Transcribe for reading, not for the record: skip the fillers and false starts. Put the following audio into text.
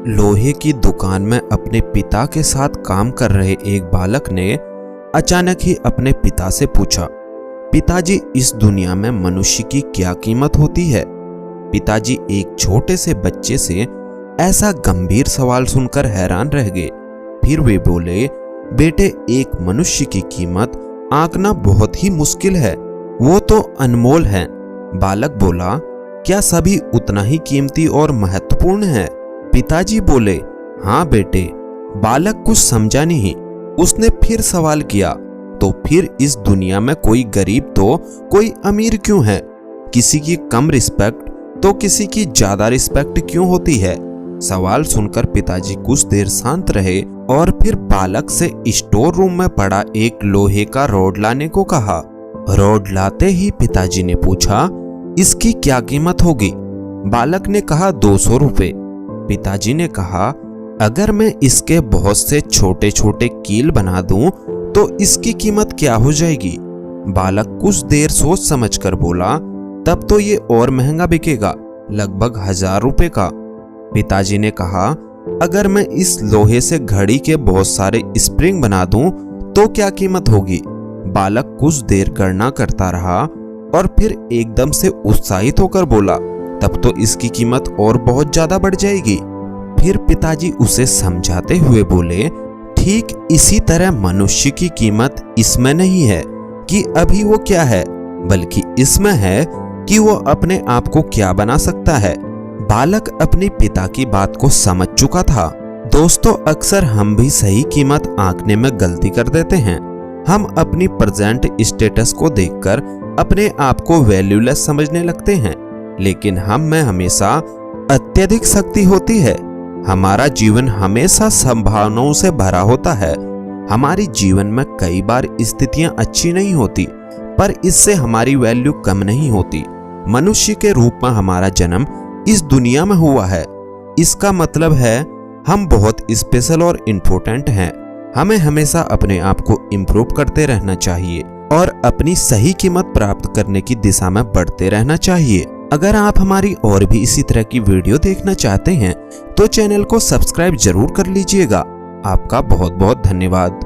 लोहे की दुकान में अपने पिता के साथ काम कर रहे एक बालक ने अचानक ही अपने पिता से पूछा, पिताजी, इस दुनिया में मनुष्य की क्या कीमत होती है? पिताजी एक छोटे से बच्चे से ऐसा गंभीर सवाल सुनकर हैरान रह गए। फिर वे बोले, बेटे, एक मनुष्य की कीमत आंकना बहुत ही मुश्किल है, वो तो अनमोल है। बालक बोला, क्या सभी उतना ही कीमती और महत्वपूर्ण है? पिताजी बोले, हाँ बेटे। बालक कुछ समझा नहीं। उसने फिर सवाल किया, तो फिर इस दुनिया में कोई गरीब तो कोई अमीर क्यों है? किसी की कम रिस्पेक्ट तो किसी की ज्यादा रिस्पेक्ट क्यों होती है? सवाल सुनकर पिताजी कुछ देर शांत रहे और फिर बालक से स्टोर रूम में पड़ा एक लोहे का रॉड लाने को कहा। रॉड लाते ही पिताजी ने पूछा, इसकी क्या कीमत होगी? बालक ने कहा, 200 रुपए। पिताजी ने कहा, अगर मैं इसके बहुत से छोटे छोटे कील बना दूं तो इसकी कीमत क्या हो जाएगी? बालक कुछ देर सोच समझ कर बोला, तब तो ये और महंगा बिकेगा, लगभग 1000 रुपए का। पिताजी ने कहा, अगर मैं इस लोहे से घड़ी के बहुत सारे स्प्रिंग बना दूं तो क्या कीमत होगी? बालक कुछ देर गणना करता रहा और फिर एकदम से उत्साहित होकर बोला, तब तो इसकी कीमत और बहुत ज्यादा बढ़ जाएगी। फिर पिताजी उसे समझाते हुए बोले, ठीक इसी तरह मनुष्य की कीमत इसमें नहीं है कि अभी वो क्या है, बल्कि इसमें है कि वो अपने आप को क्या बना सकता है। बालक अपने पिता की बात को समझ चुका था। दोस्तों, अक्सर हम भी सही कीमत आंकने में गलती कर देते हैं। हम अपनी प्रेजेंट स्टेटस को देखकर अपने आप को वैल्यूलेस समझने लगते हैं, लेकिन हम में हमेशा अत्यधिक शक्ति होती है। हमारा जीवन हमेशा संभावनाओं से भरा होता है। हमारी जीवन में कई बार स्थितियां अच्छी नहीं होती, पर इससे हमारी वैल्यू कम नहीं होती। मनुष्य के रूप में हमारा जन्म इस दुनिया में हुआ है। इसका मतलब है हम बहुत स्पेशल और इम्पोर्टेंट हैं। हमें हमेशा अपने आप को इम्प्रूव करते रहना चाहिए और अपनी सही कीमत प्राप्त करने की दिशा में बढ़ते रहना चाहिए। अगर आप हमारी और भी इसी तरह की वीडियो देखना चाहते हैं तो चैनल को सब्सक्राइब जरूर कर लीजिएगा। आपका बहुत बहुत धन्यवाद।